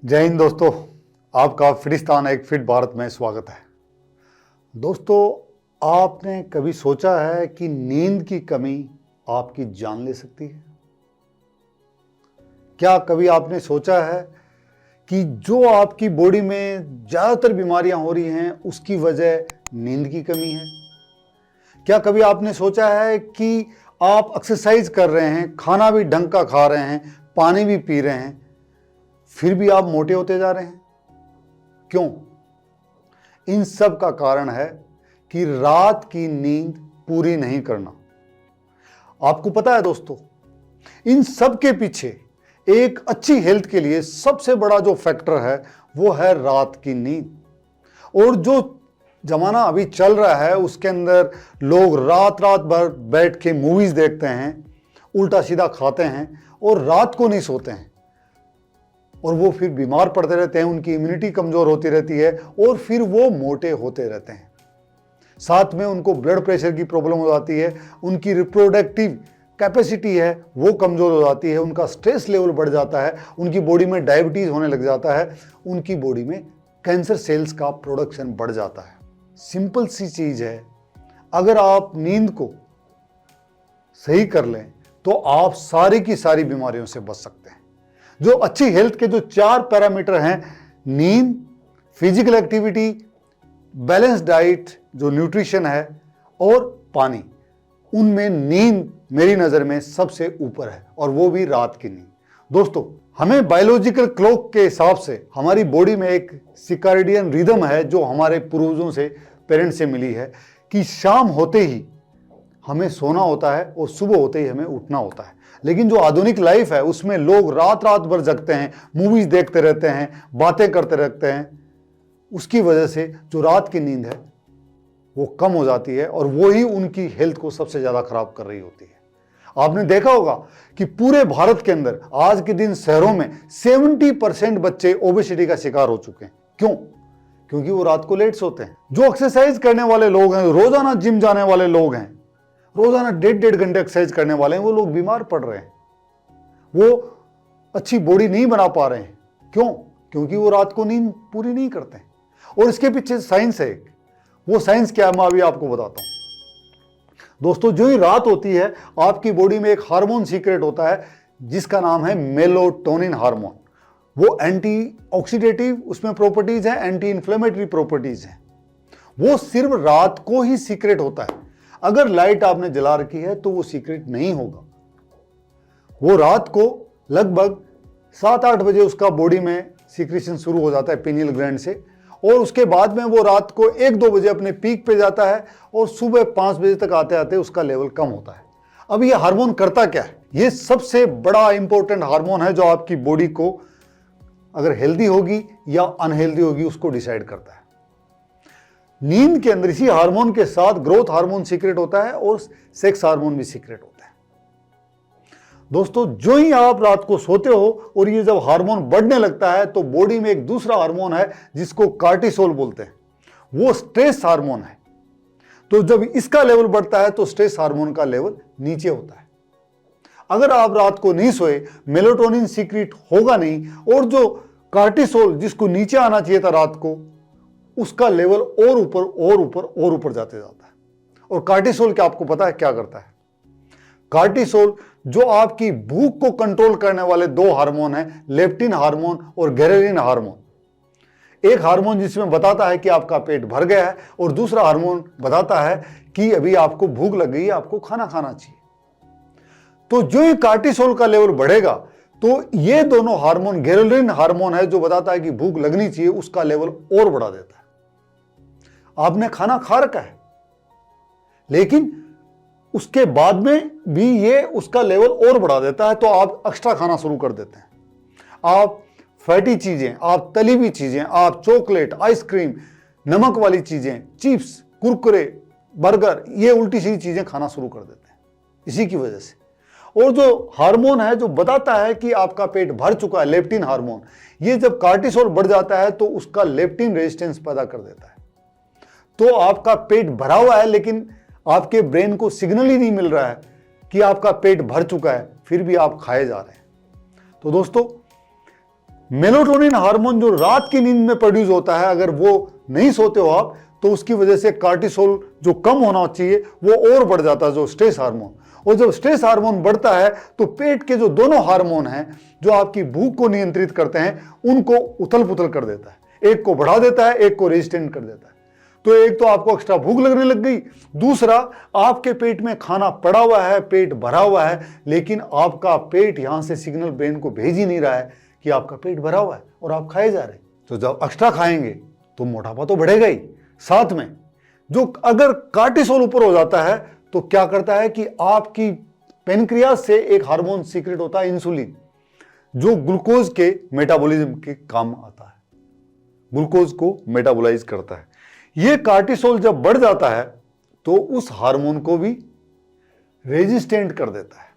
जय हिंद दोस्तों, आपका फिलिस्तान एक फिट भारत में स्वागत है। दोस्तों, आपने कभी सोचा है कि नींद की कमी आपकी जान ले सकती है? क्या कभी आपने सोचा है कि जो आपकी बॉडी में ज़्यादातर बीमारियां हो रही हैं उसकी वजह नींद की कमी है? क्या कभी आपने सोचा है कि आप एक्सरसाइज कर रहे हैं, खाना भी ढंग का खा रहे हैं, पानी भी पी रहे हैं, फिर भी आप मोटे होते जा रहे हैं? क्यों? इन सब का कारण है कि रात की नींद पूरी नहीं करना। आपको पता है दोस्तों, इन सब के पीछे एक अच्छी हेल्थ के लिए सबसे बड़ा जो फैक्टर है वो है रात की नींद। और जो जमाना अभी चल रहा है उसके अंदर लोग रात रात भर बैठ के मूवीज देखते हैं, उल्टा सीधा खाते हैं और रात को नहीं सोते हैं, और वो फिर बीमार पड़ते रहते हैं, उनकी इम्यूनिटी कमजोर होती रहती है और फिर वो मोटे होते रहते हैं। साथ में उनको ब्लड प्रेशर की प्रॉब्लम हो जाती है, उनकी रिप्रोडक्टिव कैपेसिटी है वो कमजोर हो जाती है, उनका स्ट्रेस लेवल बढ़ जाता है, उनकी बॉडी में डायबिटीज होने लग जाता है, उनकी बॉडी में कैंसर सेल्स का प्रोडक्शन बढ़ जाता है। सिंपल सी चीज है, अगर आप नींद को सही कर लें तो आप सारी की सारी बीमारियों से बच सकते हैं। जो अच्छी हेल्थ के जो 4 पैरामीटर हैं, नींद, फिजिकल एक्टिविटी, बैलेंस डाइट जो न्यूट्रिशन है और पानी, उनमें नींद मेरी नज़र में सबसे ऊपर है, और वो भी रात की नींद। दोस्तों, हमें बायोलॉजिकल क्लॉक के हिसाब से हमारी बॉडी में एक सिकार्डियन रिदम है जो हमारे पूर्वजों से, पेरेंट्स से मिली है कि शाम होते ही हमें सोना होता है और सुबह होते ही हमें उठना होता है। लेकिन जो आधुनिक लाइफ है उसमें लोग रात रात भर जगते हैं, मूवीज देखते रहते हैं, बातें करते रहते हैं, उसकी वजह से जो रात की नींद है वो कम हो जाती है और वो ही उनकी हेल्थ को सबसे ज्यादा खराब कर रही होती है। आपने देखा होगा कि पूरे भारत के अंदर आज के दिन शहरों में 70% बच्चे ओबेसिटी का शिकार हो चुके हैं। क्यों? क्योंकि वो रात को लेट सोते हैं। जो एक्सरसाइज करने वाले लोग हैं, रोजाना जिम जाने वाले लोग हैं, रोजाना 1.5 घंटे एक्सरसाइज करने वाले हैं, वो लोग बीमार पड़ रहे हैं, वो अच्छी बॉडी नहीं बना पा रहे हैं। क्यों? क्योंकि वो रात को नींद पूरी नहीं करते हैं। और इसके पीछे साइंस है एक, वो साइंस क्या है मैं अभी आपको बताता हूं। दोस्तों, जो ही रात होती है आपकी बॉडी में एक हार्मोन सीक्रेट होता है जिसका नाम है मेलाटोनिन हार्मोन। वो एंटी ऑक्सीडेटिव उसमें प्रॉपर्टीज है, एंटी इंफ्लेमेटरी प्रॉपर्टीज है। वो सिर्फ रात को ही सीक्रेट होता है। अगर लाइट आपने जला रखी है तो वो सीक्रेट नहीं होगा। वो रात को लगभग 7-8 बजे उसका बॉडी में सीक्रेशन शुरू हो जाता है पिनियल ग्लैंड से, और उसके बाद में वो रात को 1-2 बजे अपने पीक पे जाता है और सुबह 5 बजे तक आते आते उसका लेवल कम होता है। अब ये हार्मोन करता क्या है? ये सबसे बड़ा इंपॉर्टेंट हार्मोन है जो आपकी बॉडी को अगर हेल्दी होगी या अनहेल्दी होगी उसको डिसाइड करता है। नींद के अंदर इसी हार्मोन के साथ ग्रोथ हार्मोन सीक्रेट होता है और सेक्स हार्मोन भी सीक्रेट होता है। दोस्तों, जो ही आप रात को सोते हो और ये जब हार्मोन बढ़ने लगता है तो बॉडी में एक दूसरा हार्मोन है जिसको कार्टिसोल बोलते हैं, वो स्ट्रेस हार्मोन है। तो जब इसका लेवल बढ़ता है तो स्ट्रेस हार्मोन का लेवल नीचे होता है। अगर आप रात को नहीं सोए, मेलाटोनिन सीक्रेट होगा नहीं, और जो कार्टिसोल जिसको नीचे आना चाहिए था रात को, उसका लेवल और ऊपर और ऊपर और ऊपर जाते जाता है। और कार्टिसोल क्या आपको पता है क्या करता है? कार्टिसोल जो आपकी भूख को कंट्रोल करने वाले 2 हार्मोन हैं, लेप्टिन हार्मोन और ग्रेलिन हार्मोन। एक हार्मोन जिसमें बताता है कि आपका पेट भर गया है और दूसरा हार्मोन बताता है कि अभी आपको भूख लग गई है, आपको खाना खाना चाहिए। तो जो ही कार्टिसोल का लेवल बढ़ेगा तो ये दोनों हार्मोन, ग्रेलिन हार्मोन है जो बताता है कि भूख लगनी चाहिए, उसका लेवल और बढ़ा देता है। आपने खाना खा रखा है लेकिन उसके बाद में भी ये उसका लेवल और बढ़ा देता है, तो आप एक्स्ट्रा खाना शुरू कर देते हैं। आप फैटी चीजें, आप तली हुई चीजें, आप चॉकलेट, आइसक्रीम, नमक वाली चीजें, चिप्स, कुरकुरे, बर्गर, ये उल्टी सीधी चीजें खाना शुरू कर देते हैं इसी की वजह से। और जो हार्मोन है जो बताता है कि आपका पेट भर चुका है, लेप्टिन हार्मोन, ये जब कार्टिसोल बढ़ जाता है तो उसका लेप्टिन रेजिस्टेंस पैदा कर देता है। तो आपका पेट भरा हुआ है लेकिन आपके ब्रेन को सिग्नल ही नहीं मिल रहा है कि आपका पेट भर चुका है, फिर भी आप खाए जा रहे हैं। तो दोस्तों, मेलाटोनिन हार्मोन जो रात की नींद में प्रोड्यूस होता है, अगर वो नहीं सोते हो आप तो उसकी वजह से कार्टिसोल जो कम होना चाहिए वो और बढ़ जाता है, जो स्ट्रेस हार्मोन। और जब स्ट्रेस हार्मोन बढ़ता है तो पेट के जो दोनों हार्मोन हैं जो आपकी भूख को नियंत्रित करते हैं उनको उथल पुथल कर देता है। एक को बढ़ा देता है, एक को रेजिस्टेंट कर देता है। तो एक तो आपको एक्स्ट्रा भूख लगने लग गई, दूसरा आपके पेट में खाना पड़ा हुआ है, पेट भरा हुआ है, लेकिन आपका पेट यहां से सिग्नल ब्रेन को भेज ही नहीं रहा है कि आपका पेट भरा हुआ है और आप खाए जा रहे हैं। तो जब एक्स्ट्रा खाएंगे तो मोटापा तो बढ़ेगा ही, साथ में जो अगर कार्टिसोल ऊपर हो जाता है तो क्या करता है कि आपकी पेनक्रियास से एक हार्मोन सीक्रेट होता है इंसुलिन, जो ग्लूकोज के मेटाबॉलिज्म के काम आता है, ग्लूकोज को मेटाबोलाइज करता है। यह कार्टिसोल जब बढ़ जाता है तो उस हार्मोन को भी रेजिस्टेंट कर देता है।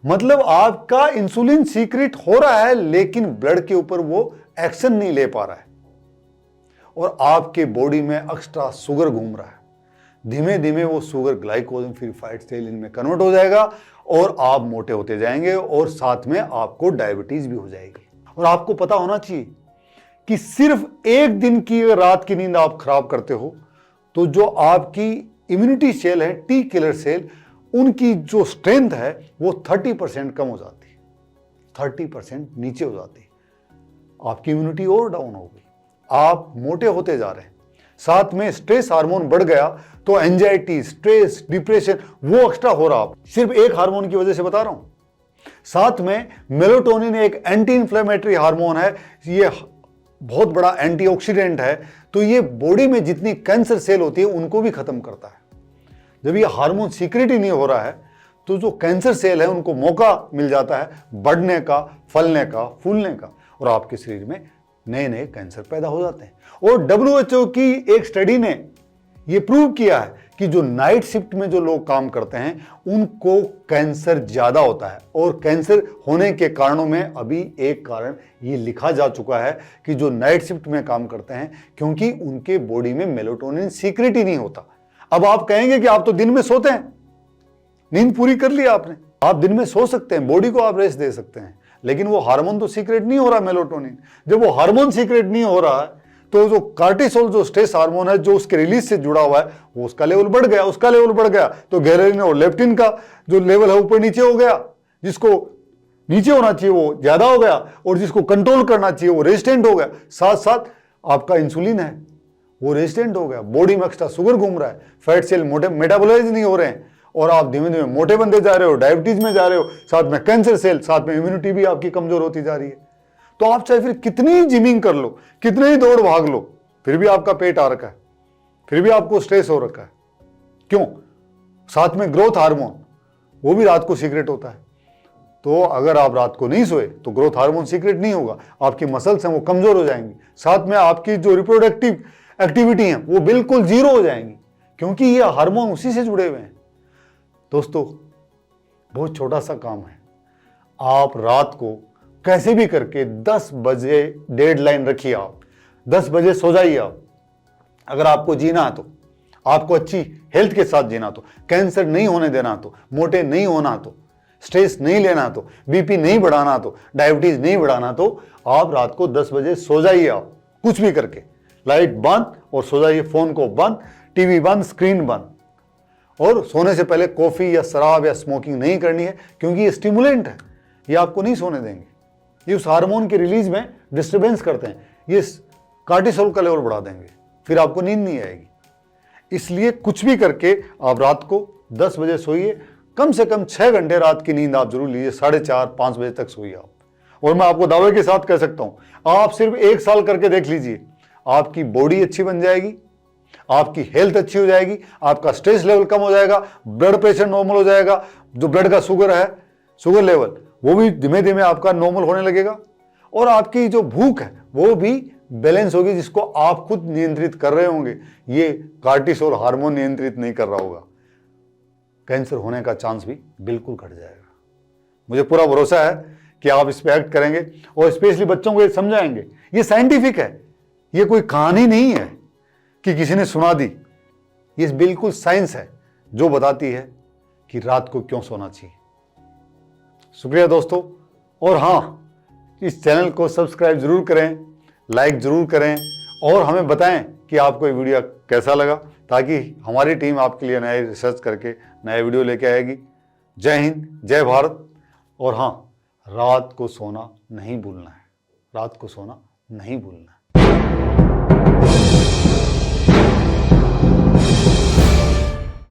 मतलब आपका इंसुलिन सीक्रेट हो रहा है लेकिन ब्लड के ऊपर वो एक्शन नहीं ले पा रहा है और आपके बॉडी में एक्स्ट्रा शुगर घूम रहा है। धीमे धीमे वो शुगर ग्लाइकोजन फिर फैट सेल में कन्वर्ट हो जाएगा और आप मोटे होते जाएंगे और साथ में आपको डायबिटीज भी हो जाएगी। और आपको पता होना चाहिए कि सिर्फ एक दिन की अगर रात की नींद आप खराब करते हो तो जो आपकी इम्यूनिटी सेल है, टी किलर सेल, उनकी जो स्ट्रेंथ है वो 30% कम हो जाती है, 30% नीचे हो जाती है। आपकी इम्यूनिटी और डाउन हो गई, आप मोटे होते जा रहे हैं। साथ में स्ट्रेस हार्मोन बढ़ गया तो एंजाइटी, स्ट्रेस, डिप्रेशन वो एक्स्ट्रा हो रहा। आप सिर्फ एक हार्मोन की वजह से बता रहा हूं। साथ में मेलाटोनिन एक एंटी इंफ्लेमेटरी हार्मोन है, ये बहुत बड़ा एंटीऑक्सीडेंट है, तो ये बॉडी में जितनी कैंसर सेल होती है उनको भी खत्म करता है। जब ये हार्मोन सीक्रेट ही नहीं हो रहा है तो जो कैंसर सेल है उनको मौका मिल जाता है बढ़ने का, फलने का, फूलने का, और आपके शरीर में नए नए कैंसर पैदा हो जाते हैं। और WHO की एक स्टडी ने यह प्रूव किया है कि जो नाइट शिफ्ट में जो लोग काम करते हैं उनको कैंसर ज्यादा होता है। और कैंसर होने के कारणों में अभी एक कारण ये लिखा जा चुका है कि जो नाइट शिफ्ट में काम करते हैं, क्योंकि उनके बॉडी में मेलाटोनिन सीक्रेट ही नहीं होता। अब आप कहेंगे कि आप तो दिन में सोते हैं, नींद पूरी कर ली आपने, आप दिन में सो सकते हैं, बॉडी को आप रेस्ट दे सकते हैं, लेकिन वो हार्मोन तो सीक्रेट नहीं हो रहा मेलाटोनिन। जब वो हार्मोन सीक्रेट नहीं हो रहा है तो जो कार्टिसोल जो स्ट्रेस हार्मोन है जो उसके रिलीज से जुड़ा हुआ है वो उसका लेवल बढ़ गया, उसका लेवल बढ़ गया तो घरेलिन और लेप्टिन का जो लेवल है ऊपर नीचे हो गया। जिसको नीचे होना चाहिए वो ज्यादा हो गया और जिसको कंट्रोल करना चाहिए वो रेजिस्टेंट हो गया। साथ साथ आपका इंसुलिन है वो रेजिस्टेंट हो गया, बॉडी में एक्स्ट्रा शुगर घूम रहा है, फैट सेल मोटे मेटाबोलाइज नहीं हो रहे हैं और आप धीमे धीमे मोटे बनते जा रहे हो, डायबिटीज में जा रहे हो, साथ में कैंसर सेल, साथ में इम्यूनिटी भी आपकी कमजोर होती जा रही है। तो आप चाहे फिर कितनी जिमिंग कर लो, कितने ही दौड़ भाग लो, फिर भी आपका पेट आ रखा है, फिर भी आपको स्ट्रेस हो रखा है। क्यों? साथ में ग्रोथ हार्मोन वो भी रात को सीक्रेट होता है। तो अगर आप रात को नहीं सोए तो ग्रोथ हार्मोन सीक्रेट नहीं होगा, आपकी मसल्स हैं वो कमजोर हो जाएंगी, साथ में आपकी जो रिप्रोडक्टिव एक्टिविटी है वो बिल्कुल जीरो हो जाएंगी, क्योंकि ये हार्मोन उसी से जुड़े हुए हैं। दोस्तों बहुत छोटा सा काम है, आप रात को कैसे भी करके 10 बजे डेडलाइन रखिए, आप 10 बजे सो जाइए। आप अगर आपको जीना है तो, आपको अच्छी हेल्थ के साथ जीना तो, कैंसर नहीं होने देना तो, मोटे नहीं होना तो, स्ट्रेस नहीं लेना तो, बीपी नहीं बढ़ाना तो, डायबिटीज नहीं बढ़ाना तो, आप रात को 10 बजे सो जाइए। आप कुछ भी करके लाइट बंद और सो जाइए, फोन को बंद, टीवी बंद, स्क्रीन बंद। और सोने से पहले कॉफी या शराब या स्मोकिंग नहीं करनी है, क्योंकि ये स्टिमुलेंट है, ये आपको नहीं सोने देंगे, ये उस हार्मोन के रिलीज में डिस्टर्बेंस करते हैं, ये कार्टिसोल का लेवल बढ़ा देंगे, फिर आपको नींद नहीं आएगी। इसलिए कुछ भी करके आप रात को 10 बजे सोइए, कम से कम 6 घंटे रात की नींद आप जरूर लीजिए, 4:30-5 बजे तक सोइए आप। और मैं आपको दावे के साथ कह सकता हूं, आप सिर्फ 1 साल करके देख लीजिए, आपकी बॉडी अच्छी बन जाएगी, आपकी हेल्थ अच्छी हो जाएगी, आपका स्ट्रेस लेवल कम हो जाएगा, ब्लड प्रेशर नॉर्मल हो जाएगा, जो ब्लड का शुगर है, शुगर लेवल वो भी धीमे धीमे आपका नॉर्मल होने लगेगा, और आपकी जो भूख है वो भी बैलेंस होगी, जिसको आप खुद नियंत्रित कर रहे होंगे, ये कार्टिसोल हार्मोन नियंत्रित नहीं कर रहा होगा। कैंसर होने का चांस भी बिल्कुल घट जाएगा। मुझे पूरा भरोसा है कि आप इस पे एक्ट करेंगे और स्पेशली बच्चों को ये समझाएंगे। ये साइंटिफिक है, ये कोई कहानी नहीं है कि किसी ने सुना दी, ये बिल्कुल साइंस है जो बताती है कि रात को क्यों सोना चाहिए। शुक्रिया दोस्तों। और हाँ, इस चैनल को सब्सक्राइब जरूर करें, लाइक जरूर करें और हमें बताएं कि आपको ये वीडियो कैसा लगा, ताकि हमारी टीम आपके लिए नए रिसर्च करके नए वीडियो लेके आएगी। जय हिंद, जय भारत। और हाँ, रात को सोना नहीं भूलना है, रात को सोना नहीं भूलना है।